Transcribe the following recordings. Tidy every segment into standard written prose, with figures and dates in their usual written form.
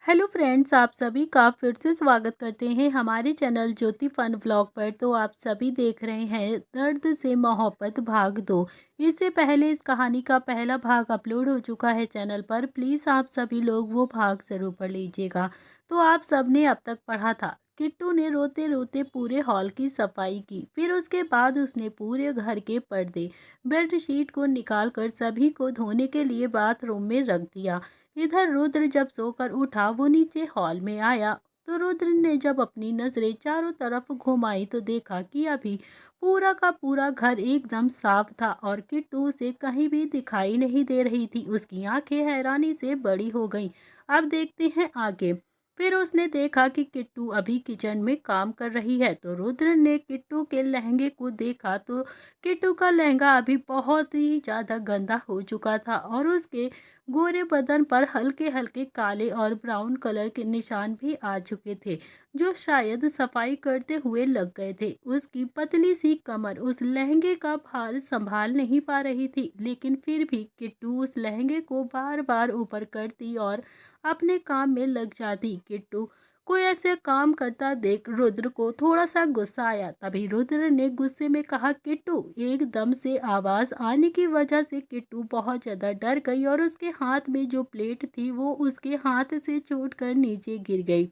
Hello friends, आप सभी का फिर से स्वागत करते हैं हमारे चैनल ज्योति फन व्लॉग पर। तो आप सभी देख रहे हैं दर्द से मोहब्बत भाग 2। इससे पहले इस कहानी का पहला भाग अपलोड हो चुका है चैनल पर। प्लीज़ आप सभी लोग वो भाग ज़रूर पढ़ लीजिएगा। तो आप सबने अब तक पढ़ा था, किट्टू ने रोते रोते पूरे हॉल की सफाई की। फिर उसके बाद उसने पूरे घर के पर्दे, बेडशीट को निकाल कर सभी को धोने के लिए बाथरूम में रख दिया। इधर रुद्र जब सोकर उठा, वो नीचे हॉल में आया। तो रुद्र ने जब अपनी नजरें चारों तरफ घुमाई तो देखा कि अभी पूरा का पूरा घर एकदम साफ था और किट्टू उसे कहीं भी दिखाई नहीं दे रही थी। उसकी आंखें हैरानी से बड़ी हो गईं। अब देखते हैं आगे। फिर उसने देखा कि किट्टू अभी किचन में काम कर रही है। तो रुद्र ने किट्टू के लहंगे को देखा तो किट्टू का लहंगा अभी बहुत ही ज्यादा गंदा हो चुका था और उसके गोरे बदन पर हल्के हल्के काले और ब्राउन कलर के निशान भी आ चुके थे, जो शायद सफाई करते हुए लग गए थे। उसकी पतली सी कमर उस लहंगे का भार संभाल नहीं पा रही थी, लेकिन फिर भी किट्टू उस लहंगे को बार बार ऊपर करती और अपने काम में लग जाती। किट्टू कोई ऐसे काम करता देख रुद्र को थोड़ा सा गुस्सा आया। तभी रुद्र ने गुस्से में कहा, किट्टू। एकदम से आवाज आने की वजह से किट्टू बहुत ज्यादा डर गई और उसके हाथ में जो प्लेट थी वो उसके हाथ से छूट कर नीचे गिर गई।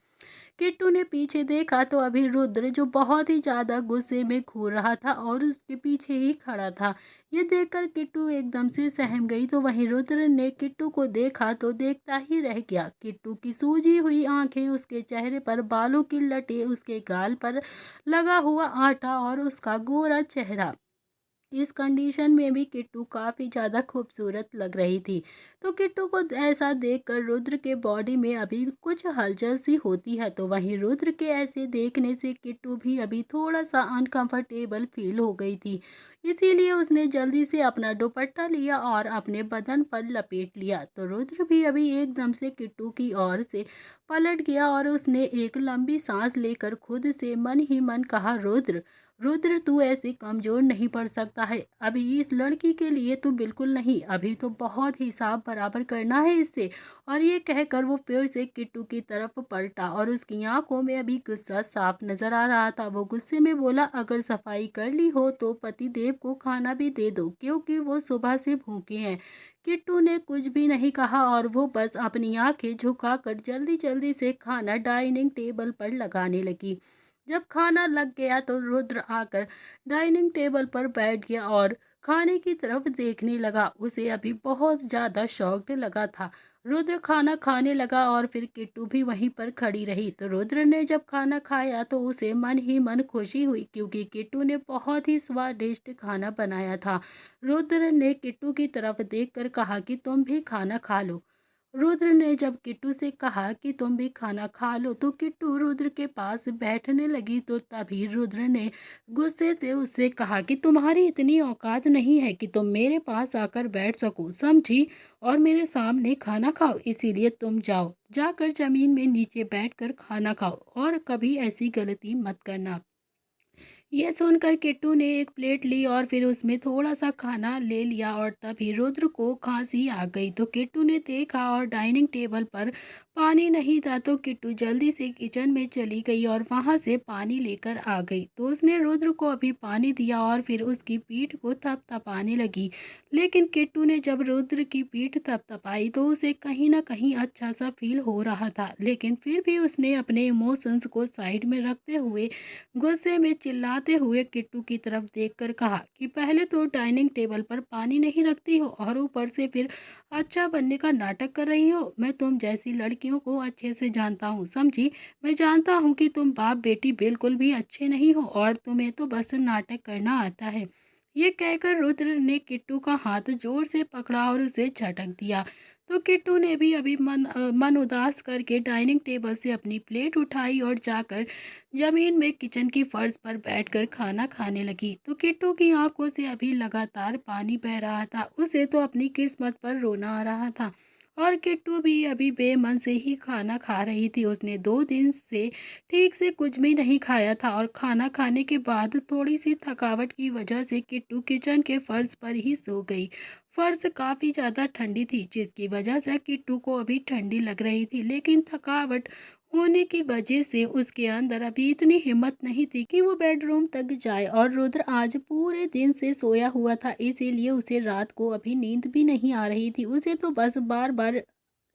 किट्टू ने पीछे देखा तो अभी रुद्र, जो बहुत ही ज्यादा गुस्से में घूर रहा था और उसके पीछे ही खड़ा था। ये देखकर किट्टू एकदम से सहम गई। तो वहीं रुद्र ने किट्टू को देखा तो देखता ही रह गया। किट्टू की सूजी हुई आंखें, उसके चेहरे पर बालों की लटें, उसके गाल पर लगा हुआ आटा और उसका गोरा चेहरा, इस कंडीशन में भी किट्टू काफी ज्यादा खूबसूरत लग रही थी। तो किट्टू को ऐसा देखकर रुद्र के बॉडी में अभी कुछ हलचल सी होती है। तो वहीं रुद्र के ऐसे देखने से किट्टू भी अभी थोड़ा सा अनकंफर्टेबल फील हो गई थी। इसीलिए उसने जल्दी से अपना दुपट्टा लिया और अपने बदन पर लपेट लिया। तो रुद्र भी अभी एकदम से किट्टू की ओर से पलट गया और उसने एक लंबी सांस लेकर खुद से मन ही मन कहा, रुद्र, रुद्र, तू ऐसे कमजोर नहीं पड़ सकता है। अभी इस लड़की के लिए तो बिल्कुल नहीं, अभी तो बहुत हिसाब बराबर करना है इससे। और ये कहकर वो फिर से किट्टू की तरफ पलटा और उसकी आंखों में अभी गुस्सा साफ नजर आ रहा था। वो गुस्से में बोला, अगर सफाई कर ली हो तो पति देव को खाना भी दे दो, क्योंकि वो सुबह से भूखे हैं। किट्टू ने कुछ भी नहीं कहा और वो बस अपनी आंखें झुकाकर जल्दी जल्दी से खाना डाइनिंग टेबल पर लगाने लगी। जब खाना लग गया तो रुद्र आकर डाइनिंग टेबल पर बैठ गया और खाने की तरफ देखने लगा। उसे अभी बहुत ज्यादा शौक लगा था। रुद्र खाना खाने लगा और फिर किट्टू भी वहीं पर खड़ी रही। तो रुद्र ने जब खाना खाया तो उसे मन ही मन खुशी हुई, क्योंकि किट्टू ने बहुत ही स्वादिष्ट खाना बनाया था। रुद्र ने किट्टू की तरफ देखकर कहा कि तुम भी खाना खा लो। रुद्र ने जब किट्टू से कहा कि तुम भी खाना खा लो तो किट्टू रुद्र के पास बैठने लगी। तो तभी रुद्र ने गुस्से से उससे कहा कि तुम्हारी इतनी औकात नहीं है कि तुम मेरे पास आकर बैठ सको, समझी? और मेरे सामने खाना खाओ। इसीलिए तुम जाओ, जाकर जमीन में नीचे बैठकर खाना खाओ और कभी ऐसी गलती मत करना। यह सुनकर किट्टू ने एक प्लेट ली और फिर उसमें थोड़ा सा खाना ले लिया और तभी रुद्र को खांसी आ गई। तो किट्टू ने देखा और डाइनिंग टेबल पर पानी नहीं था। तो किट्टू जल्दी से किचन में चली गई और वहां से पानी लेकर आ गई। तो उसने रुद्र को अभी पानी दिया और फिर उसकी पीठ को थपथपाने लगी। लेकिन किट्टू ने जब रुद्र की पीठ थपथपाई तो उसे कहीं ना कहीं अच्छा सा फील हो रहा था, लेकिन फिर भी उसने अपने इमोशंस को साइड में रखते हुए गुस्से में चिल्लाते हुए किट्टू की तरफ देखकर कहा कि पहले तो डाइनिंग टेबल पर पानी नहीं रखती हो और ऊपर से फिर अच्छा बनने का नाटक कर रही हो। मैं तुम जैसी लड़कियों को अच्छे से जानता हूँ, समझी? मैं जानता हूँ कि तुम बाप बेटी बिल्कुल भी अच्छे नहीं हो और तुम्हें तो बस नाटक करना आता है। ये कहकर रुद्र ने किट्टू का हाथ जोर से पकड़ा और उसे झटक दिया। तो किट्टू ने भी अभी मन उदास करके डाइनिंग टेबल से अपनी प्लेट उठाई और जाकर जमीन में किचन की फर्श पर बैठकर खाना खाने लगी। तो किट्टू की आंखों से अभी लगातार पानी बह रहा था। उसे तो अपनी किस्मत पर रोना आ रहा था और किट्टू भी अभी बेमन से ही खाना खा रही थी। उसने 2 दिन से ठीक से कुछ भी नहीं खाया था और खाना खाने के बाद थोड़ी सी थकावट की वजह से किट्टू किचन के फर्श पर ही सो गई। फर्श काफ़ी ज़्यादा ठंडी थी, जिसकी वजह से किट्टू को अभी ठंडी लग रही थी, लेकिन थकावट होने की वजह से उसके अंदर अभी इतनी हिम्मत नहीं थी कि वो बेडरूम तक जाए। और रुद्र आज पूरे दिन से सोया हुआ था, इसीलिए उसे रात को अभी नींद भी नहीं आ रही थी। उसे तो बस बार बार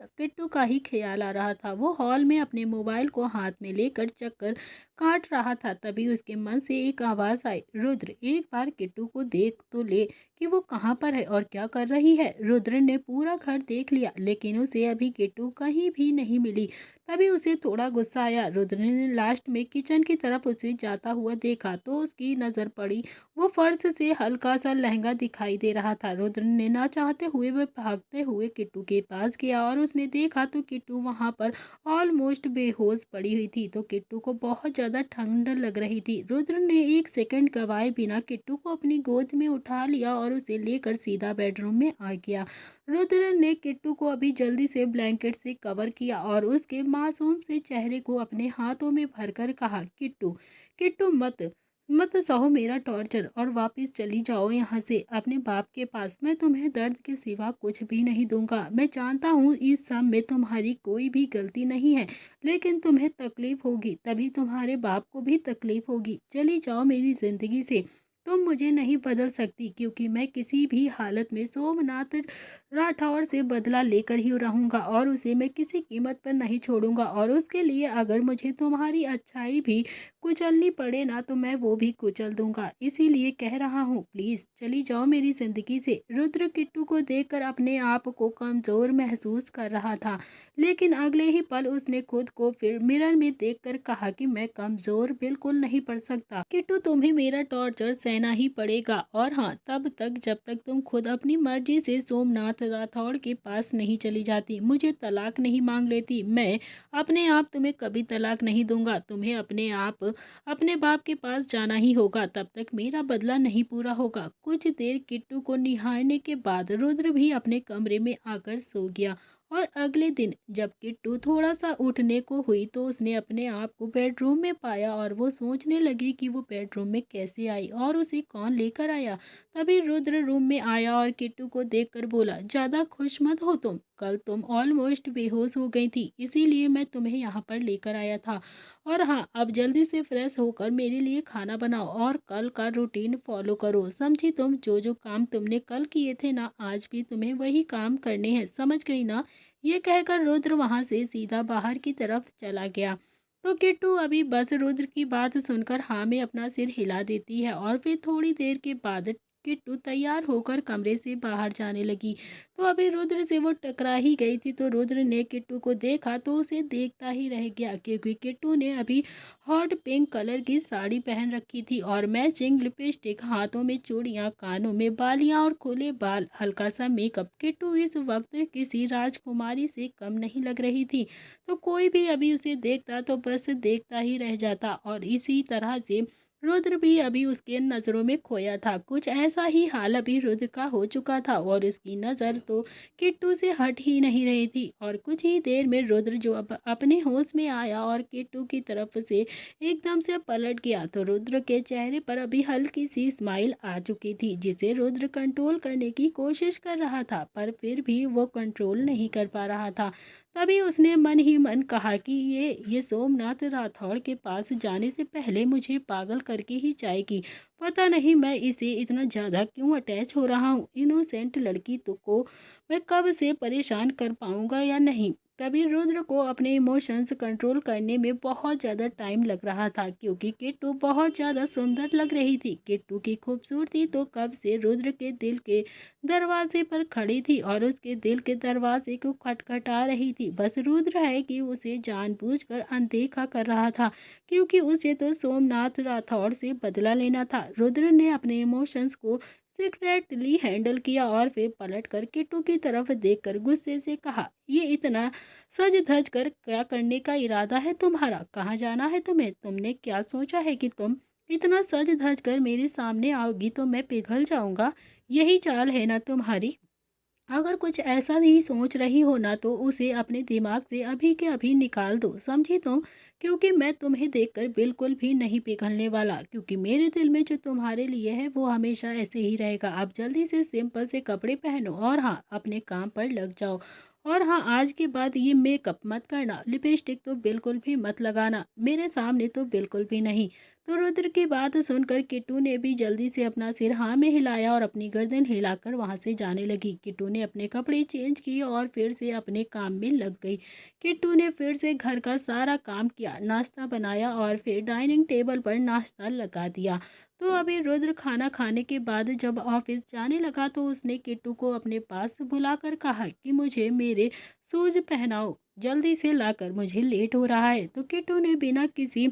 किट्टू का ही ख्याल आ रहा था। वो हॉल में अपने मोबाइल को हाथ में लेकर चक्कर काट रहा था, तभी उसके मन से एक आवाज़ आई, रुद्र एक बार किट्टू को देख तो ले कि वो कहाँ पर है और क्या कर रही है। रुद्र ने पूरा घर देख लिया, लेकिन उसे अभी किट्टू कहीं भी नहीं मिली। तभी उसे थोड़ा गुस्सा आया। रुद्र ने लास्ट में किचन की तरफ उसे जाता हुआ देखा तो उसकी नज़र पड़ी, वो फर्श से हल्का सा लहंगा दिखाई दे रहा था। रुद्र ने ना चाहते हुए वह भागते हुए किट्टू के पास गया और उसने देखा तो किट्टू वहां पर ऑलमोस्ट बेहोश पड़ी हुई थी। तो किट्टू को बहुत ज़्यादा ठंड लग रही थी। रुद्र ने एक सेकंड गवाए बिना किट्टू को अपनी गोद में उठा लिया और उसे लेकर सीधा बेडरूम में आ गया। रुद्र ने किट्टू को अभी जल्दी से ब्लैंकेट से कवर किया और उसके मासूम से चेहरे को अपने हाथों में भरकर कहा, किट्टू किट्टू मत मत सहो मेरा टॉर्चर और वापस चली जाओ यहाँ से अपने बाप के पास। मैं तुम्हें दर्द के सिवा कुछ भी नहीं दूंगा। मैं जानता हूँ इस सब में तुम्हारी कोई भी गलती नहीं है, लेकिन तुम्हें तकलीफ होगी, तभी तुम्हारे बाप को भी तकलीफ होगी। चली जाओ मेरी जिंदगी से। तुम मुझे नहीं बदल सकती, क्योंकि मैं किसी भी हालत में सोमनाथ राठौर से बदला लेकर ही रहूंगा और उसे मैं किसी कीमत पर नहीं छोड़ूंगा। और उसके लिए अगर मुझे तुम्हारी अच्छाई भी कुचलनी पड़े ना, तो मैं वो भी कुचल दूंगा। इसीलिए कह रहा हूँ, प्लीज चली जाओ मेरी जिंदगी से। रुद्र किट्टू को देखकर अपने आप को कमजोर महसूस कर रहा था, लेकिन अगले ही पल उसने खुद को फिर मिरर में देखकर कहा कि मैं कमजोर बिल्कुल नहीं पड़ सकता किट्टू, तुम्हें मेरा टॉर्चर सहना ही पड़ेगा। और हाँ, तब तक जब तक तुम खुद अपनी मर्जी से सोमनाथ राठौड़ के पास नहीं चली जाती, मुझे तलाक नहीं मांग लेती, मैं अपने आप तुम्हें कभी तलाक नहीं दूंगा। तुम्हें अपने आप अपने बाप के पास जाना ही होगा, तब तक मेरा बदला नहीं पूरा होगा। कुछ देर किट्टू को निहारने के बाद रुद्र भी अपने कमरे में आकर सो गया। और अगले दिन जब किट्टू थोड़ा सा उठने को हुई तो उसने अपने आप को बेडरूम में पाया और वो सोचने लगी कि वो बेडरूम में कैसे आई और उसे कौन लेकर आया। तभी रुद्र रूम में आया और किट्टू को देखकर बोला, ज्यादा खुश मत हो तुम, कल तुम ऑलमोस्ट बेहोश हो गई थी, इसीलिए मैं तुम्हें यहाँ पर लेकर आया था। और हाँ, अब जल्दी से फ्रेश होकर मेरे लिए खाना बनाओ और कल का रूटीन फॉलो करो, समझी? तुम जो जो काम तुमने कल किए थे ना, आज भी तुम्हें वही काम करने हैं, समझ गई ना? ये कहकर रुद्र वहां से सीधा बाहर की तरफ चला गया। तो किट्टू अभी बस रुद्र की बात सुनकर हाँ में अपना सिर हिला देती है और फिर थोड़ी देर के बाद किट्टू तैयार होकर कमरे से बाहर जाने लगी। तो अभी रुद्र से वो टकरा ही गई थी, तो रुद्र ने किट्टू को देखा तो उसे देखता ही रह गया, क्योंकि किट्टू ने अभी हॉट पिंक कलर की साड़ी पहन रखी थी और मैचिंग लिपस्टिक, हाथों में चूड़ियां, कानों में बालियां और खुले बाल, हल्का सा मेकअप। किट्टू इस वक्त किसी राजकुमारी से कम नहीं लग रही थी। तो कोई भी अभी उसे देखता तो बस देखता ही रह जाता। और इसी तरह से रुद्र भी अभी उसके नज़रों में खोया था। कुछ ऐसा ही हाल अभी रुद्र का हो चुका था और उसकी नज़र तो किट्टू से हट ही नहीं रही थी। और कुछ ही देर में रुद्र जो अब अपने होश में आया और किट्टू की तरफ से एकदम से पलट गया, तो रुद्र के चेहरे पर अभी हल्की सी स्माइल आ चुकी थी, जिसे रुद्र कंट्रोल करने की कोशिश कर रहा था, पर फिर भी वो कंट्रोल नहीं कर पा रहा था। तभी उसने मन ही मन कहा कि ये सोमनाथ राठौड़ के पास जाने से पहले मुझे पागल करके ही जाएगी। पता नहीं मैं इसे इतना ज़्यादा क्यों अटैच हो रहा हूँ। इनोसेंट लड़की तो को मैं कब से परेशान कर पाऊंगा या नहीं। तभी रुद्र को अपने इमोशंस कंट्रोल करने में बहुत ज़्यादा टाइम लग रहा था, क्योंकि किट्टू बहुत ज़्यादा सुंदर लग रही थी। किट्टू की खूबसूरती तो कब से रुद्र के दिल के दरवाजे पर खड़ी थी और उसके दिल के दरवाजे को खटखटा रही थी। बस रुद्र है कि उसे जानबूझकर अनदेखा कर रहा था, क्योंकि उसे तो सोमनाथ राठौड़ से बदला लेना था। रुद्र ने अपने इमोशंस को सीक्रेटली हैंडल किया और फिर पलट कर किट्टू की तरफ देखकर गुस्से से कहा, ये इतना सज धज कर क्या करने का इरादा है तुम्हारा? कहाँ जाना है तुम्हें? तुमने क्या सोचा है कि तुम इतना सज धज कर मेरे सामने आओगी तो मैं पिघल जाऊंगा? यही चाल है ना तुम्हारी? अगर कुछ ऐसा ही सोच रही हो ना तो उसे अपने दिमाग से अभी के अभी निकाल दो, समझी तुम? क्योंकि मैं तुम्हें देखकर बिल्कुल भी नहीं पिघलने वाला, क्योंकि मेरे दिल में जो तुम्हारे लिए है वो हमेशा ऐसे ही रहेगा। अब जल्दी से सिंपल से कपड़े पहनो और हाँ, अपने काम पर लग जाओ। और हाँ, आज के बाद ये मेकअप मत करना, लिपस्टिक तो बिल्कुल भी मत लगाना, मेरे सामने तो बिल्कुल भी नहीं। तो रुद्र की बात सुनकर किट्टू ने भी जल्दी से अपना सिर हाँ में हिलाया और अपनी गर्दन हिलाकर वहां से जाने लगी। किट्टू ने अपने कपड़े चेंज किए और फिर से अपने काम में लग गई। किट्टू ने फिर से घर का सारा काम किया, नाश्ता बनाया और फिर डाइनिंग टेबल पर नाश्ता लगा दिया। तो अभी रुद्र खाना खाने के बाद जब ऑफिस जाने लगा तो उसने किट्टू को अपने पास बुलाकर कहा कि मुझे मेरे शूज पहनाओ, जल्दी से लाकर, मुझे लेट हो रहा है। तो किट्टू ने बिना किसी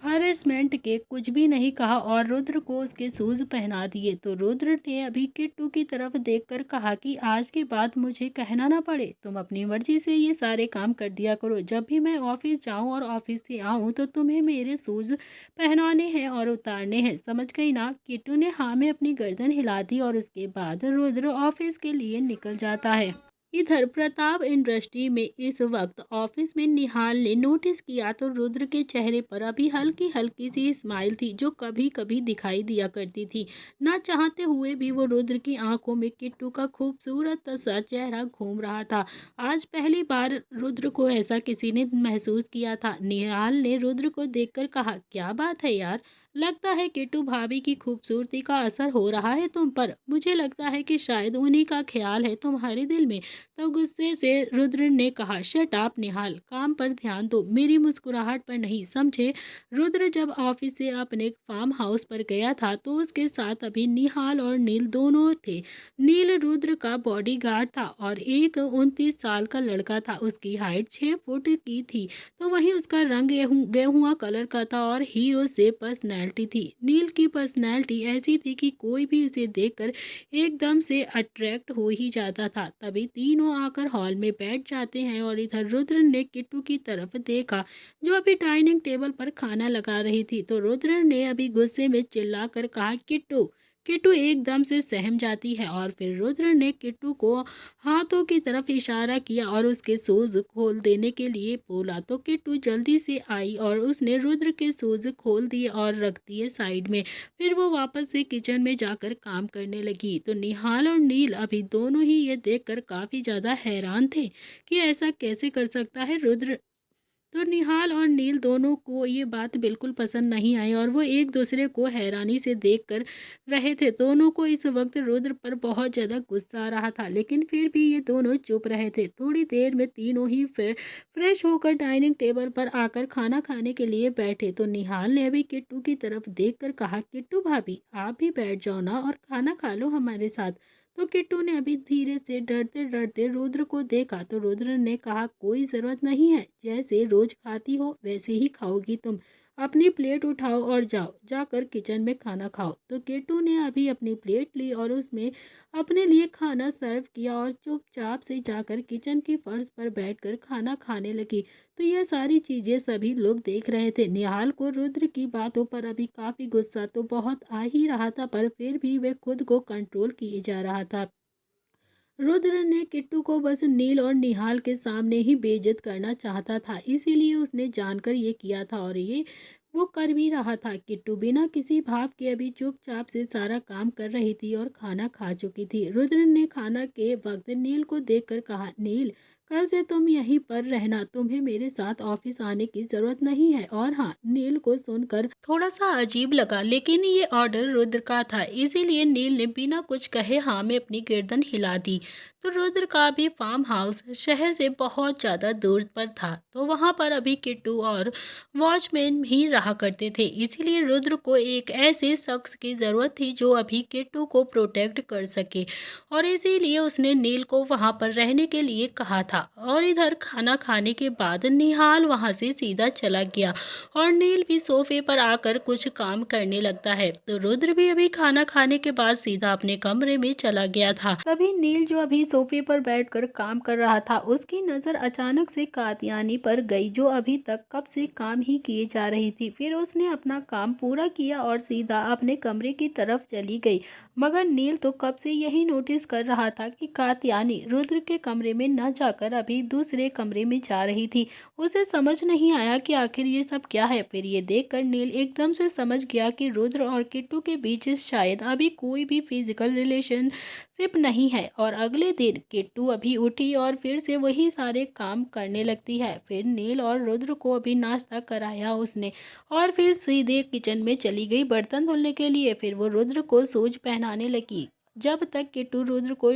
हरेसमेंट के कुछ भी नहीं कहा और रुद्र को उसके शूज पहना दिए। तो रुद्र ने अभी किट्टू की तरफ देखकर कहा कि आज के बाद मुझे कहना ना पड़े, तुम अपनी मर्जी से ये सारे काम कर दिया करो। जब भी मैं ऑफिस जाऊं और ऑफिस से आऊं तो तुम्हें मेरे शूज पहनाने हैं और उतारने हैं, समझ गई ना? किट्टू ने हाँ में अपनी गर्दन हिला दी और उसके बाद रुद्र ऑफिस के लिए निकल जाता है। इधर प्रताप इंडस्ट्री में इस वक्त ऑफिस में निहाल ने नोटिस किया तो रुद्र के चेहरे पर अभी हल्की हल्की सी स्माइल थी जो कभी कभी दिखाई दिया करती थी। ना चाहते हुए भी वो रुद्र की आंखों में किट्टू का खूबसूरत सा चेहरा घूम रहा था। आज पहली बार रुद्र को ऐसा किसी ने महसूस किया था। निहाल ने रुद्र को देखकर कहा, क्या बात है यार, लगता है किट्टू भाभी की खूबसूरती का असर हो रहा है तुम पर। मुझे लगता है कि शायद उन्हीं का ख्याल है तुम्हारे दिल में। तो गुस्से से रुद्र ने कहा, शट अप निहाल, काम पर ध्यान दो, मेरी मुस्कुराहट पर नहीं, समझे? रुद्र जब ऑफिस से अपने फार्म हाउस पर गया था तो उसके साथ अभी निहाल और नील दोनों थे। नील रुद्र का बॉडीगार्ड था और एक 29 साल का लड़का था। उसकी हाइट 6 फुट की थी, तो वहीं उसका रंग गेहुआ कलर का था और हीरो से पर्सनैलिटी थी। नील की पर्सनैलिटी ऐसी थी कि कोई भी उसे देखकर एकदम से अट्रैक्ट हो ही जाता था। तभी तीनों आकर हॉल में बैठ जाते हैं और इधर रुद्र ने किट्टू की तरफ देखा जो अभी डाइनिंग टेबल पर खाना लगा रही थी। तो रुद्र ने अभी गुस्से में चिल्लाकर कहा, किट्टू। किट्टू एकदम से सहम जाती है और फिर रुद्र ने किट्टू को हाथों की तरफ इशारा किया और उसके शूज खोल देने के लिए बोला। तो किट्टू जल्दी से आई और उसने रुद्र के शूज खोल दिए और रख दिए साइड में। फिर वो वापस से किचन में जाकर काम करने लगी। तो निहाल और नील अभी दोनों ही ये देखकर काफी ज्यादा हैरान थे कि ऐसा कैसे कर सकता है रुद्र। तो निहाल और नील दोनों को ये बात बिल्कुल पसंद नहीं आई और वो एक दूसरे को हैरानी से देख कर रहे थे। दोनों को इस वक्त रुद्र पर बहुत ज़्यादा गुस्सा आ रहा था, लेकिन फिर भी ये दोनों चुप रहे थे। थोड़ी देर में तीनों ही फिर फ्रेश होकर डाइनिंग टेबल पर आकर खाना खाने के लिए बैठे। तो निहाल ने अभी किट्टू की तरफ देख कर कहा, किट्टू भाभी, आप भी बैठ जाओ ना और खाना खा लो हमारे साथ। तो किट्टू ने अभी धीरे से डरते डरते रुद्र को देखा। तो रुद्र ने कहा, कोई ज़रूरत नहीं है, जैसे रोज खाती हो वैसे ही खाओगी तुम। अपनी प्लेट उठाओ और जाओ, जाकर किचन में खाना खाओ। तो किट्टू ने अभी अपनी प्लेट ली और उसमें अपने लिए खाना सर्व किया और चुपचाप से जाकर किचन की फर्श पर बैठकर खाना खाने लगी। तो यह सारी चीजें सभी लोग देख रहे थे। निहाल को रुद्र की बातों पर अभी काफी गुस्सा तो बहुत आ ही रहा था, पर फिर भी वह खुद को कंट्रोल किए जा रहा था। रुद्र ने किट्टू को बस नील और निहाल के सामने ही बेइज्जत करना चाहता था, इसीलिए उसने जानकर ये किया था और ये वो कर भी रहा था। किट्टू बिना किसी भाव के अभी चुपचाप से सारा काम कर रही थी और खाना खा चुकी थी। रुद्र ने खाना के वक्त नील को देखकर कहा, नील, कल से तुम यहीं पर रहना, तुम्हें मेरे साथ ऑफिस आने की जरूरत नहीं है। और हाँ, नील को सुनकर थोड़ा सा अजीब लगा, लेकिन ये ऑर्डर रुद्र का था, इसीलिए नील ने बिना कुछ कहे हाँ में अपनी गर्दन हिला दी। तो रुद्र का भी फार्म हाउस शहर से बहुत ज़्यादा दूर पर था, तो वहाँ पर अभी किट्टू और वॉचमैन ही रहा करते थे। इसीलिए रुद्र को एक ऐसे शख्स की ज़रूरत थी जो अभी किट्टू को प्रोटेक्ट कर सके, और इसीलिए उसने नील को वहाँ पर रहने के लिए कहा था। और इधर खाना खाने के बाद निहाल वहाँ से सीधा चला गया और नील भी सोफे पर आकर कुछ काम करने लगता है। तो रुद्र भी अभी खाना खाने के बाद सीधा अपने कमरे में चला गया था। तभी नील जो अभी सोफे पर बैठकर काम कर रहा था, उसकी नजर अचानक से कात्यानी पर गई जो अभी तक कब से काम ही किए जा रही थी। फिर उसने अपना काम पूरा किया और सीधा अपने कमरे की तरफ चली गई। मगर नील तो कब से यही नोटिस कर रहा था कि कात्यायनी रुद्र के कमरे में न जाकर अभी दूसरे कमरे में जा रही थी। उसे समझ नहीं आया कि आखिर ये सब क्या है। फिर ये देखकर नील एकदम से समझ गया कि रुद्र और किट्टू के बीच शायद अभी कोई भी फिजिकल रिलेशनशिप नहीं है। और अगले दिन किट्टू अभी उठी और फिर से वही सारे काम करने लगती है। फिर नील और रुद्र को अभी नाश्ता कराया उसने और फिर सीधे किचन में चली गई बर्तन धुलने के लिए। फिर वो रुद्र को शूज पहनाने लगी। जब तक किट्टू रुद्र को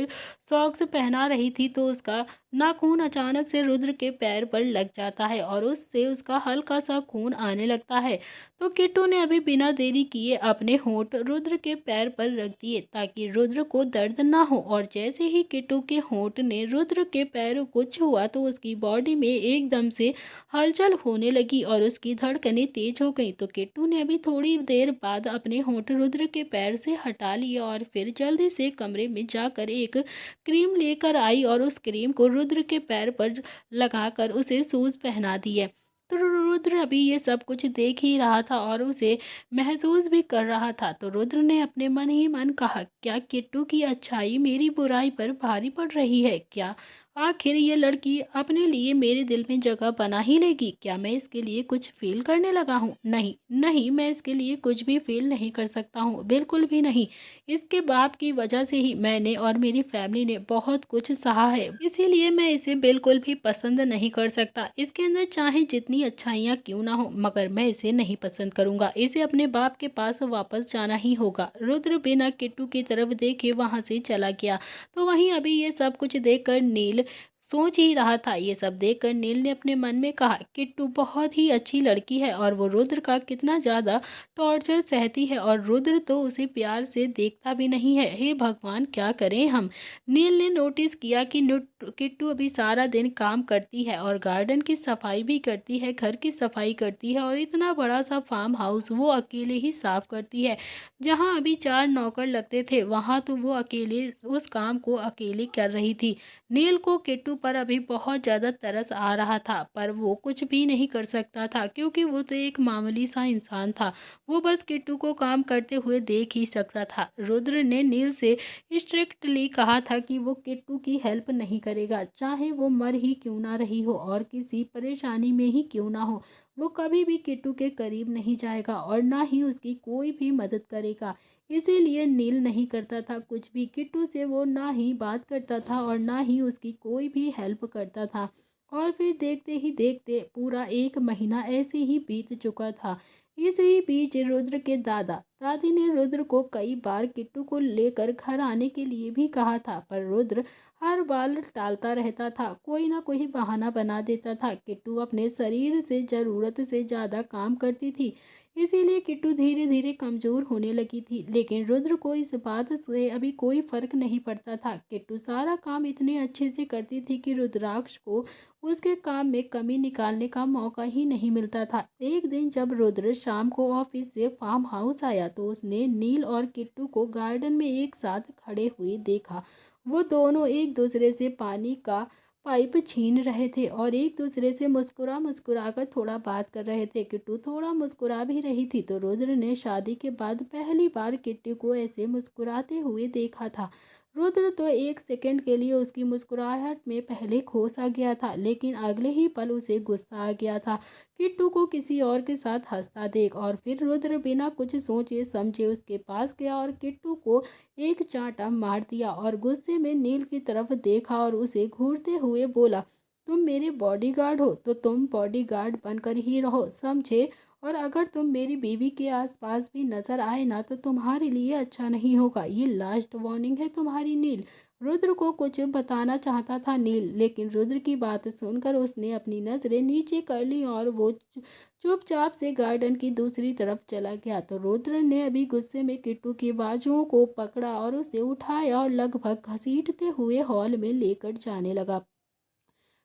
सॉक्स पहना रही थी तो उसका नाखून अचानक से रुद्र के पैर पर लग जाता है और उससे उसका हल्का सा खून आने लगता है। तो किट्टू ने अभी बिना देरी किए अपने होंठ रुद्र के पैर पर रख दिए ताकि रुद्र को दर्द ना हो। और जैसे ही किट्टू के होंठ ने रुद्र के पैरों को छुआ तो उसकी बॉडी में एकदम से हलचल होने लगी और उसकी धड़कनें तेज हो गई। तो किट्टू ने अभी थोड़ी देर बाद अपने होंठ रुद्र के पैर से हटा लिए और फिर जल्दी से कमरे में जाकर एक क्रीम लेकर आई और उस क्रीम को रुद्र के पैर पर लगाकर उसे शूज पहना दिए। तो रुद्र अभी ये सब कुछ देख ही रहा था और उसे महसूस भी कर रहा था। तो रुद्र ने अपने मन ही मन कहा, क्या किट्टू की अच्छाई मेरी बुराई पर भारी पड़ रही है? क्या आखिर ये लड़की अपने लिए मेरे दिल में जगह बना ही लेगी? क्या मैं इसके लिए कुछ फील करने लगा हूँ? नहीं नहीं, मैं इसके लिए कुछ भी फील नहीं कर सकता हूँ, बिल्कुल भी नहीं। इसके बाप की वजह से ही मैंने और मेरी फैमिली ने बहुत कुछ सहा है, इसीलिए मैं इसे बिल्कुल भी पसंद नहीं कर सकता। इसके अंदर चाहे जितनी अच्छाइयाँ क्यों ना हो, मगर मैं इसे नहीं पसंद करूंगा। इसे अपने बाप के पास वापस जाना ही होगा। रुद्र बिना किट्टू की तरफ देखे वहां से चला गया। तो वहीं अभी ये सब कुछ देखकर नील सोच ही रहा था। ये सब देखकर नील ने अपने मन में कहा, किट्टू बहुत ही अच्छी लड़की है और वो रुद्र का कितना ज्यादा टॉर्चर सहती है और रुद्र तो उसे प्यार से देखता भी नहीं है। हे भगवान, क्या करें हम? नील ने नोटिस किया कि किट्टू अभी सारा दिन काम करती है और गार्डन की सफाई भी करती है, घर की सफाई करती है और इतना बड़ा सा फार्म हाउस वो अकेले ही साफ करती है। जहाँ अभी 4 नौकर लगते थे वहाँ तो वो अकेले उस काम को अकेले कर रही थी। नील को किट्टू पर अभी बहुत ज़्यादा तरस आ रहा था, पर वो कुछ भी नहीं कर सकता था क्योंकि वो तो एक मामूली सा इंसान था। वो बस किट्टू को काम करते हुए देख ही सकता था। रुद्र ने नील से स्ट्रिक्टली कहा था कि वो किट्टू की हेल्प नहीं करेगा, चाहे वो मर ही क्यों ना रही हो और किसी परेशानी में ही क्यों ना हो। वो कभी भी किट्टू के करीब नहीं जाएगा और ना ही उसकी कोई भी मदद करेगा। इसीलिए नील नहीं करता था कुछ भी। किट्टू से वो ना ही बात करता था और ना ही उसकी कोई भी हेल्प करता था। और फिर देखते ही देखते पूरा 1 महीना ऐसे ही बीत चुका था। इसी बीच रुद्र के दादा दादी ने रुद्र को कई बार किट्टू को लेकर घर आने के लिए भी कहा था, पर रुद्र हर बार टालता रहता था, कोई ना कोई बहाना बना देता था। किट्टू अपने शरीर से ज़रूरत से ज़्यादा काम करती थी, इसीलिए किट्टू धीरे धीरे कमज़ोर होने लगी थी। लेकिन रुद्र को इस बात से अभी कोई फर्क नहीं पड़ता था। किट्टू सारा काम इतने अच्छे से करती थी कि रुद्राक्ष को उसके काम में कमी निकालने का मौका ही नहीं मिलता था। एक दिन जब रुद्र शाम को ऑफिस से फार्म हाउस आया तो उसने नील और किट्टू को गार्डन में एक साथ खड़े हुए देखा। वो दोनों एक दूसरे से पानी का पाइप छीन रहे थे और एक दूसरे से मुस्कुरा मुस्कुरा कर थोड़ा बात कर रहे थे। किट्टू थोड़ा मुस्कुरा भी रही थी। तो रुद्र ने शादी के बाद पहली बार किट्टू को ऐसे मुस्कुराते हुए देखा था। रुद्र तो 1 सेकंड के लिए उसकी मुस्कुराहट में पहले खो सा गया था, लेकिन अगले ही पल उसे गुस्सा आ गया था किट्टू को किसी और के साथ हंसता देख। और फिर रुद्र बिना कुछ सोचे समझे उसके पास गया और किट्टू को एक चांटा मार दिया और गुस्से में नील की तरफ देखा और उसे घूरते हुए बोला, तुम मेरे बॉडीगार्ड हो तो तुम बॉडीगार्ड बनकर ही रहो, समझे? और अगर तुम मेरी बीवी के आसपास भी नजर आए ना तो तुम्हारे लिए अच्छा नहीं होगा। ये लास्ट वार्निंग है तुम्हारी, नील। रुद्र को कुछ बताना चाहता था नील, लेकिन रुद्र की बात सुनकर उसने अपनी नजरें नीचे कर ली और वो चुपचाप से गार्डन की दूसरी तरफ चला गया। तो रुद्र ने अभी गुस्से में किट्टू की बाजुओं को पकड़ा और उसे उठाया और लगभग घसीटते हुए हॉल में लेकर जाने लगा।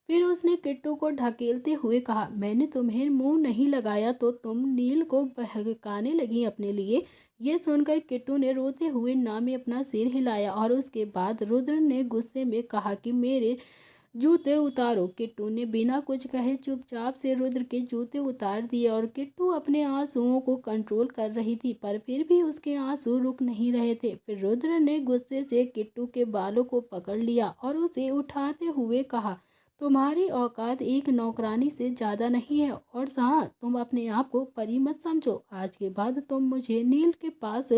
फिर उसने किट्टू को ढकेलते हुए कहा, मैंने तुम्हें मुंह नहीं लगाया तो तुम नील को बहकाने लगी अपने लिए? ये सुनकर किट्टू ने रोते हुए ना में अपना सिर हिलाया और उसके बाद रुद्र ने गुस्से में कहा कि मेरे जूते उतारो। किट्टू ने बिना कुछ कहे चुपचाप से रुद्र के जूते उतार दिए और किट्टू अपने आंसुओं को कंट्रोल कर रही थी, पर फिर भी उसके आंसू रुक नहीं रहे थे। फिर रुद्र ने गुस्से से किट्टू के बालों को पकड़ लिया और उसे उठाते हुए कहा, तुम्हारी औकात एक नौकरानी से ज्यादा नहीं है, और हाँ, तुम अपने आप को परी मत समझो। आज के बाद तुम मुझे नील के पास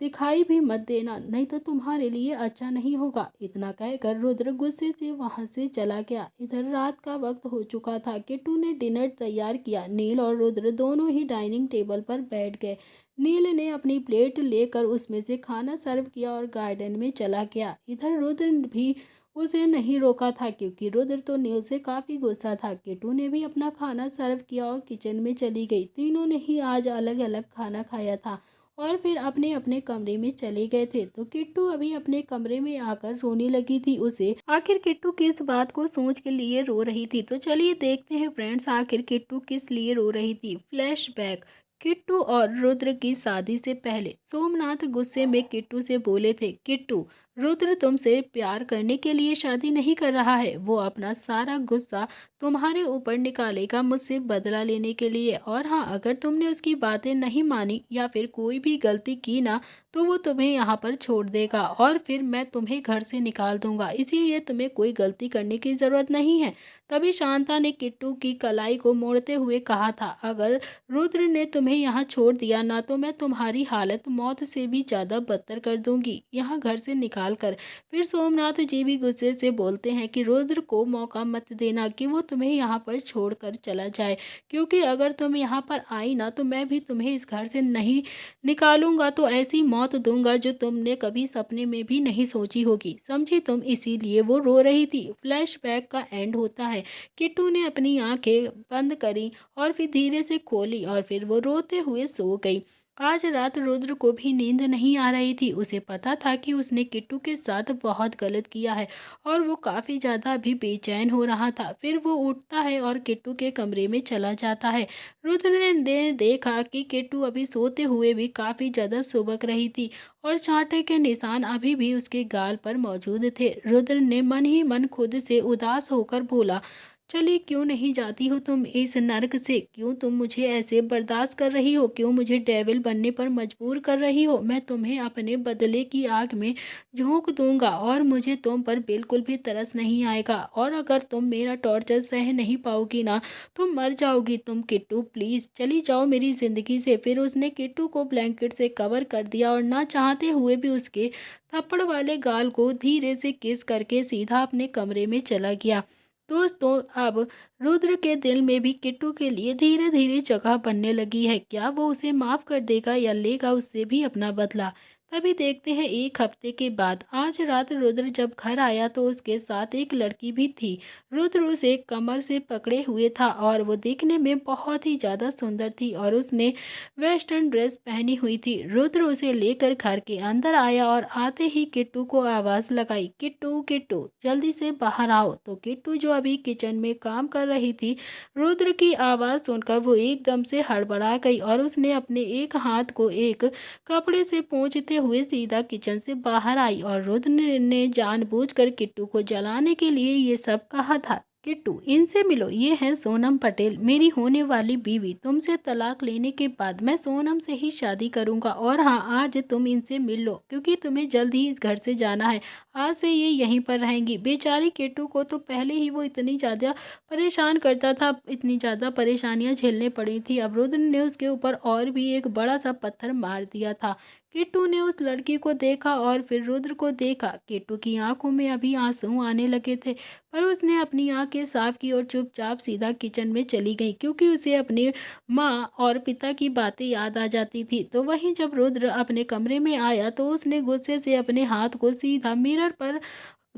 दिखाई भी मत देना, नहीं तो तुम्हारे लिए अच्छा नहीं होगा। इतना कहकर रुद्र गुस्से से वहां से चला गया। इधर रात का वक्त हो चुका था। किट्टू ने डिनर तैयार किया। नील और रुद्र दोनों ही डाइनिंग टेबल पर बैठ गए। नील ने अपनी प्लेट लेकर उसमें से खाना सर्व किया और गार्डन में चला गया। इधर रुद्र भी उसे नहीं रोका था, क्योंकि रुद्र तो नील से काफी गुस्सा था। किट्टू ने भी अपना खाना सर्व किया और किचन में चली गई। तीनों ने ही आज अलग अलग खाना खाया था और फिर अपने अपने कमरे में चले गए थे। तो किट्टू अभी अपने कमरे में आकर रोने लगी थी। उसे आखिर किट्टू किस बात को सोच के लिए रो रही थी, तो चलिए देखते हैं फ्रेंड्स, आखिर किट्टू किस लिए रो रही थी। फ्लैशबैक। किट्टू और रुद्र की शादी से पहले सोमनाथ गुस्से में किट्टू से बोले थे, किट्टू, रुद्र तुमसे प्यार करने के लिए शादी नहीं कर रहा है, वो अपना सारा गुस्सा तुम्हारे ऊपर निकालेगा मुझसे बदला लेने के लिए। और हाँ, अगर तुमने उसकी बातें नहीं मानी या फिर कोई भी गलती की ना, तो वो तुम्हें यहाँ पर छोड़ देगा और फिर मैं तुम्हें घर से निकाल दूंगा। इसीलिए तुम्हें कोई गलती करने की ज़रूरत नहीं है। तभी शांता ने किट्टू की कलाई को मोड़ते हुए कहा था, अगर रुद्र ने तुम्हें यहाँ छोड़ दिया ना, तो मैं तुम्हारी हालत मौत से भी ज़्यादा बदतर कर दूंगी, यहाँ घर से निकाल कर। फिर सोमनाथ जी भी गुस्से से बोलते हैं कि रुद्र को मौका मत देना कि वो तुम्हें यहाँ पर छोड़कर चला जाए, क्योंकि अगर तुम यहाँ पर आई ना, तो मैं भी तुम्हें इस घर से नहीं निकालूंगा तो ऐसी मौत दूंगा जो तुमने कभी सपने में भी नहीं सोची होगी, समझी तुम। इसीलिए वो रो रही थी। फ्लैशबैक का एंड होता है। किट्टू ने अपनी आंखें बंद करी और फिर धीरे से खोली और फिर वो रोते हुए सो गई। आज रात रुद्र को भी नींद नहीं आ रही थी। उसे पता था कि उसने किट्टू के साथ बहुत गलत किया है और वो काफ़ी ज़्यादा अभी बेचैन हो रहा था। फिर वो उठता है और किट्टू के कमरे में चला जाता है। रुद्र ने देखा कि किट्टू अभी सोते हुए भी काफ़ी ज़्यादा सुबक रही थी और चांटे के निशान अभी भी उसके गाल पर मौजूद थे। रुद्र ने मन ही मन खुद से उदास होकर बोला, चलिए, क्यों नहीं जाती हो तुम इस नर्क से? क्यों तुम मुझे ऐसे बर्दाश्त कर रही हो? क्यों मुझे डेविल बनने पर मजबूर कर रही हो? मैं तुम्हें अपने बदले की आग में झोंक दूंगा और मुझे तुम पर बिल्कुल भी तरस नहीं आएगा। और अगर तुम मेरा टॉर्चर सह नहीं पाओगी ना, तो मर जाओगी तुम। किट्टू, प्लीज चली जाओ मेरी जिंदगी से। फिर उसने किट्टू को ब्लैंकेट से कवर कर दिया और ना चाहते हुए भी उसके थप्पड़ वाले गाल को धीरे से किस करके सीधा अपने कमरे में चला गया। दोस्तों, अब रुद्र के दिल में भी किट्टू के लिए धीरे धीरे जगह बनने लगी है। क्या वो उसे माफ कर देगा या लेगा उससे भी अपना बदला? तभी देखते हैं एक हफ्ते के बाद। आज रात रुद्र जब घर आया तो उसके साथ एक लड़की भी थी। रुद्र उसे कमर से पकड़े हुए था और वो देखने में बहुत ही ज्यादा सुंदर थी और उसने वेस्टर्न ड्रेस पहनी हुई थी। रुद्र उसे लेकर घर के अंदर आया और आते ही किट्टू को आवाज लगाई, किट्टू, किट्टू, जल्दी से बाहर आओ। तो किट्टू, जो अभी किचन में काम कर रही थी, रुद्र की आवाज सुनकर वो एकदम से हड़बड़ा गई और उसने अपने एक हाथ को एक कपड़े से पोंछते हुए सीधा किचन से बाहर आई। और रुद्र ने जानबूझकर किट्टू को जलाने के लिए ये सब कहा था। किट्टू, इनसे मिलो, ये है सोनम पटेल, मेरी होने वाली बीवी। तुमसे तलाक लेने के बाद मैं सोनम से ही शादी करूंगा। और हाँ, आज तुम इनसे मिल लो, क्योंकि तुम्हें जल्द ही इस घर से जाना है। आज से ये यहीं पर रहेंगी। बेचारी किट्टू को तो पहले ही वो इतनी ज़्यादा परेशान करता था, इतनी ज़्यादा परेशानियां झेलने पड़ी थी। अब रुद्र ने उसके ऊपर और भी एक बड़ा सा पत्थर मार दिया था। किट्टू ने उस लड़की को देखा और फिर रुद्र को देखा। किट्टू की आंखों में अभी आंसू आने लगे थे, पर उसने अपनी आंखें साफ की और चुपचाप सीधा किचन में चली गई, क्योंकि उसे अपनी माँ और पिता की बातें याद आ जाती थी। तो वहीं जब रुद्र अपने कमरे में आया तो उसने गुस्से से अपने हाथ को सीधा मिरर पर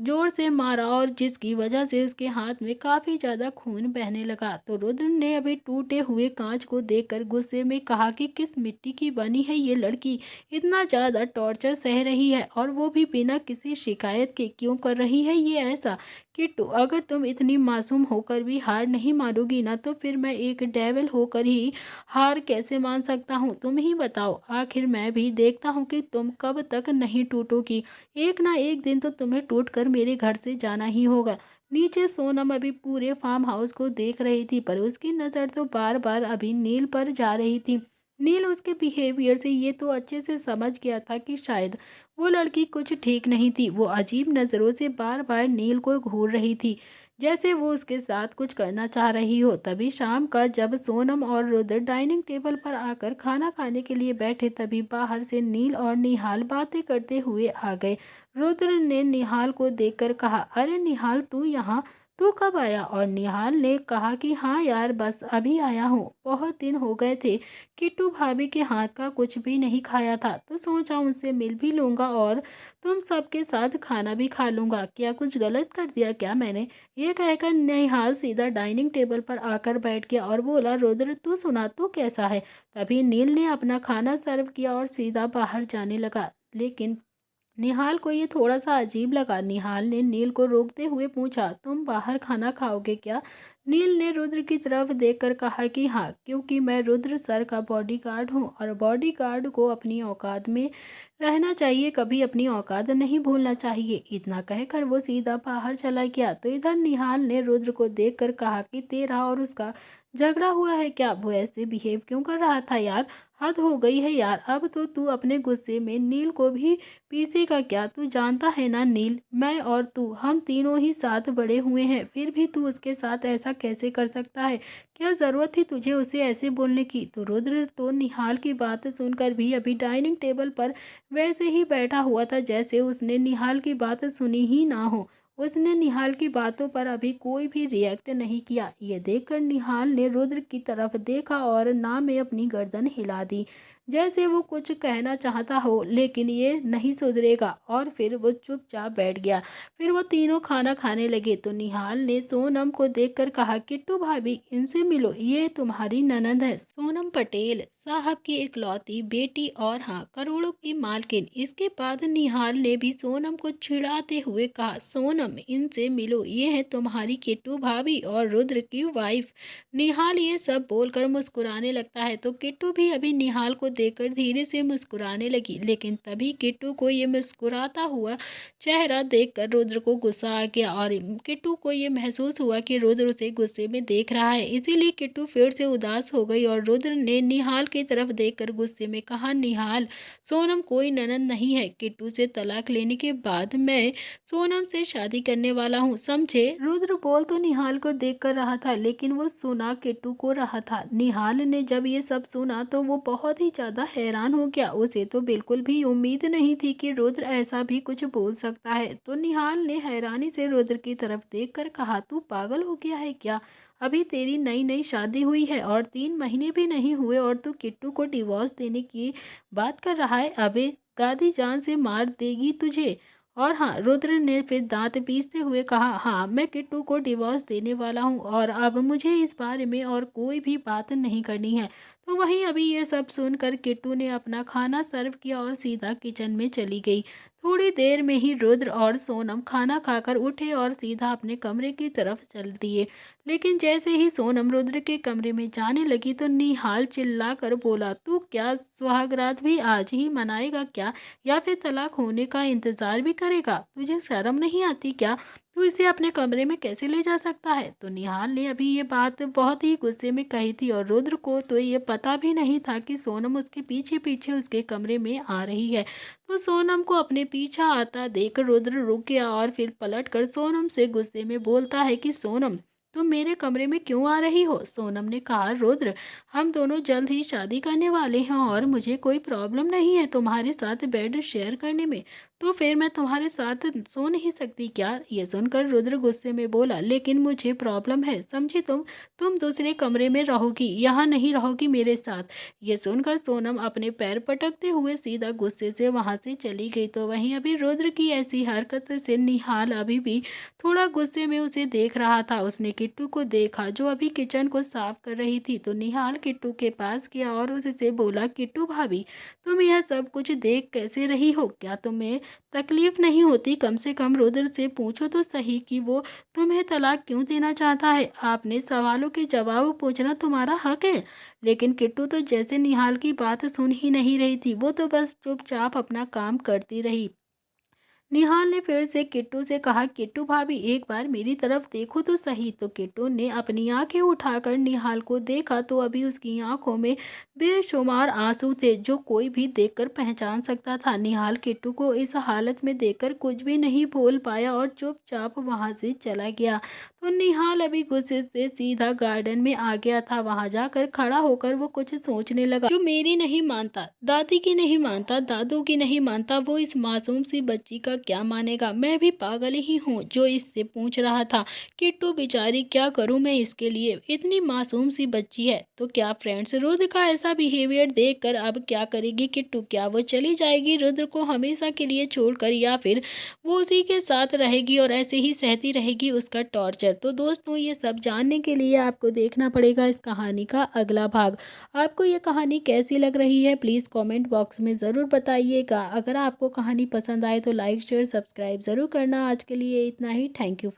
जोर से मारा और जिसकी वजह से उसके हाथ में काफी ज्यादा खून बहने लगा। तो रुद्र ने अभी टूटे हुए कांच को देखकर गुस्से में कहा कि किस मिट्टी की बनी है ये लड़की, इतना ज्यादा टॉर्चर सह रही है और वो भी बिना किसी शिकायत के। क्यों कर रही है ये ऐसा? किट्टू, अगर तुम इतनी मासूम होकर भी हार नहीं मानोगी ना, तो फिर मैं एक डेविल होकर ही हार कैसे मान सकता हूँ? तुम ही बताओ। आखिर मैं भी देखता हूँ कि तुम कब तक नहीं टूटोगी। एक ना एक दिन तो तुम्हें टूट कर मेरे घर से जाना ही होगा। नीचे सोनम अभी पूरे फार्म हाउस को देख रही थी, पर उसकी नज़र तो बार बार अभी नील पर जा रही थी। नील उसके बिहेवियर से ये तो अच्छे से समझ गया था कि शायद वो लड़की कुछ ठीक नहीं थी। वो अजीब नज़रों से बार बार नील को घूर रही थी, जैसे वो उसके साथ कुछ करना चाह रही हो। तभी शाम का जब सोनम और रुद्र डाइनिंग टेबल पर आकर खाना खाने के लिए बैठे, तभी बाहर से नील और निहाल बातें करते हुए आ गए। रुद्र ने निहाल को देखकर कहा, अरे निहाल, तू यहाँ, तू कब आया? और निहाल ने कहा कि हाँ यार, बस अभी आया हूँ, बहुत दिन हो गए थे। किट्टू भाभी के हाथ का कुछ भी नहीं खाया था, तो सोचा उनसे मिल भी लूंगा और तुम सबके साथ खाना भी खा लूंगा। क्या कुछ गलत कर दिया क्या मैंने? ये कहकर निहाल सीधा डाइनिंग टेबल पर आकर बैठ गया और बोला, रुद्र तू सुना, तू कैसा है? तभी नील ने अपना खाना सर्व किया और सीधा बाहर जाने लगा, लेकिन निहाल को ये थोड़ा-सा अजीब लगा। निहाल ने नील को रोकते हुए पूछा, तुम बाहर खाना खाओगे क्या? नील ने रुद्र की तरफ देखकर कहा कि हाँ, क्योंकि मैं रुद्र सर का बॉडीगार्ड हूँ और बॉडीगार्ड को अपनी औकात में रहना चाहिए, कभी अपनी औकात नहीं भूलना चाहिए। इतना कहकर वो सीधा बाहर चला गया। तो इधर निहाल ने रुद्र को देखकर कहा कि तेरा और उसका झगड़ा हुआ है क्या? वो ऐसे बिहेव क्यों कर रहा था यार? हद हो गई है यार। अब तो तू अपने गुस्से में नील को भी पीसेगा क्या? तू जानता है ना नील, मैं और तू हम तीनों ही साथ बड़े हुए हैं, फिर भी तू उसके साथ ऐसा कैसे कर सकता है? क्या जरूरत थी तुझे उसे ऐसे बोलने की? तो रुद्र तो निहाल की बात सुनकर भी अभी डाइनिंग टेबल पर वैसे ही बैठा हुआ था जैसे उसने निहाल की बात सुनी ही ना हो। उसने निहाल की बातों पर अभी कोई भी रिएक्ट नहीं किया। ये देखकर निहाल ने रुद्र की तरफ देखा और ना में अपनी गर्दन हिला दी, जैसे वो कुछ कहना चाहता हो, लेकिन ये नहीं सुधरेगा। और फिर वो चुपचाप बैठ गया। फिर वो तीनों खाना खाने लगे। तो निहाल ने सोनम को देखकर कहा, किट्टू भाभी, इनसे मिलो, ये तुम्हारी ननद है, सोनम पटेल साहब की इकलौती बेटी और हाँ, करोड़ों की मालकिन। इसके बाद निहाल ने भी सोनम को चिढ़ाते हुए कहा, सोनम, इनसे मिलो, ये है तुम्हारी किट्टू भाभी और रुद्र की वाइफ। निहाल ये सब बोलकर मुस्कुराने लगता है, तो किट्टू भी अभी निहाल को देखकर धीरे से मुस्कुराने लगी। लेकिन तभी किट्टू को ये मुस्कुराता हुआ चेहरा देखकर रुद्र को गुस्सा आ गया और किट्टू को ये महसूस हुआ कि रुद्र उसे गुस्से में देख रहा है। इसीलिए किट्टू फिर से उदास हो गई और रुद्र ने निहाल की तरफ देखकर गुस्से में कहा, निहाल, सोनम कोई ननद नहीं है। किट्टू से तलाक लेने के बाद मैं सोनम से शादी करने वाला हूँ, समझे? रुद्र बोल तो निहाल को देख कर रहा था, लेकिन वो सुना किट्टू को रहा था। निहाल ने जब ये सब सुना तो वो बहुत ही ज्यादा हैरान हो गया। उसे तो बिल्कुल भी उम्मीद नहीं थी कि रुद्र ऐसा भी कुछ बोल सकता है। तो निहाल ने हैरानी से रुद्र की तरफ देखकर कहा, तू पागल हो गया है क्या? अभी तेरी नई नई शादी हुई है और 3 महीने भी नहीं हुए और तू किट्टू को डिवोर्स देने की बात कर रहा है? अबे दादी जान से मार देगी तुझे। और हाँ, रुद्र ने फिर दांत पीसते हुए कहा, हाँ, मैं किट्टू को डिवोर्स देने वाला हूँ और अब मुझे इस बारे में और कोई भी बात नहीं करनी है। तो वहीं अभी ये सब सुनकर किट्टू ने अपना खाना सर्व किया और सीधा किचन में चली गई। थोड़ी देर में ही रुद्र और सोनम खाना खाकर उठे और सीधा अपने कमरे की तरफ चल दिए। लेकिन जैसे ही सोनम रुद्र के कमरे में जाने लगी तो निहाल चिल्लाकर बोला, तू क्या सुहागरात भी आज ही मनाएगा क्या? या फिर तलाक होने का इंतजार भी करेगा? तुझे शर्म नहीं आती क्या? तू इसे अपने कमरे में कैसे ले जा सकता है? तो निहाल ने अभी ये बात बहुत ही गुस्से में कही थी और रुद्र को तो ये पता भी नहीं था कि सोनम उसके पीछे पीछे उसके कमरे में आ रही है। तो सोनम को अपने पीछा आता देख रुद्र रुक गया और फिर पलटकर सोनम से गुस्से में बोलता है कि सोनम, तुम मेरे कमरे में क्यों आ रही हो? सोनम ने कहा, रुद्र, हम दोनों जल्द ही शादी करने वाले हैं और मुझे कोई प्रॉब्लम नहीं है तुम्हारे साथ बेड शेयर करने में, तो फिर मैं तुम्हारे साथ सो नहीं सकती क्या? ये सुनकर रुद्र गुस्से में बोला, लेकिन मुझे प्रॉब्लम है, समझी? तुम दूसरे कमरे में रहोगी, यहाँ नहीं रहोगी मेरे साथ। ये सुनकर सोनम अपने पैर पटकते हुए सीधा गुस्से से वहां से चली गई। तो वहीं अभी रुद्र की ऐसी हरकत से निहाल अभी भी थोड़ा गुस्से में उसे देख रहा था। उसने किट्टू को देखा जो अभी किचन को साफ कर रही थी। तो निहाल किट्टू के पास गया और उससे बोला, किट्टू भाभी, तुम यह सब कुछ देख कैसे रही हो? क्या तुम्हें तकलीफ नहीं होती? कम से कम रुद्र से पूछो तो सही कि वो तुम्हें तलाक क्यों देना चाहता है। आपने सवालों के जवाब पूछना तुम्हारा हक है। लेकिन किट्टू तो जैसे निहाल की बात सुन ही नहीं रही थी, वो तो बस चुपचाप अपना काम करती रही। निहाल ने फिर से किट्टू से कहा, किट्टू भाभी एक बार मेरी तरफ देखो तो सही। तो किट्टू ने अपनी आंखें उठाकर निहाल को देखा तो अभी उसकी आंखों में बेशुमार आंसू थे जो कोई भी देखकर पहचान सकता था। निहाल किट्टू को इस हालत में देखकर कुछ भी नहीं बोल पाया और चुपचाप वहां से चला गया। तो निहाल अभी गुस्से से सीधा गार्डन में आ गया था। वहां जाकर खड़ा होकर वो कुछ सोचने लगा। जो मेरी नहीं मानता, दादी की नहीं मानता, दादू की नहीं मानता, वो इस मासूम सी बच्ची का क्या मानेगा। मैं भी पागल ही हूँ जो इससे पूछ रहा था। किट्टू बेचारी, क्या करूँ मैं इसके लिए, इतनी मासूम सी बच्ची है। तो क्या फ्रेंड्स, रुद्र का ऐसा बिहेवियर देखकर अब क्या करेगी किट्टू? क्या वो चली जाएगी रुद्र को हमेशा के लिए छोड़कर, या फिर वो उसी के साथ रहेगी और ऐसे ही सहती रहेगी उसका टॉर्चर? तो दोस्तों, ये सब जानने के लिए आपको देखना पड़ेगा इस कहानी का अगला भाग। आपको ये कहानी कैसी लग रही है प्लीज़ कमेंट बॉक्स में ज़रूर बताइएगा। अगर आपको कहानी पसंद आए तो लाइक शेयर सब्सक्राइब ज़रूर करना। आज के लिए इतना ही। Thank you.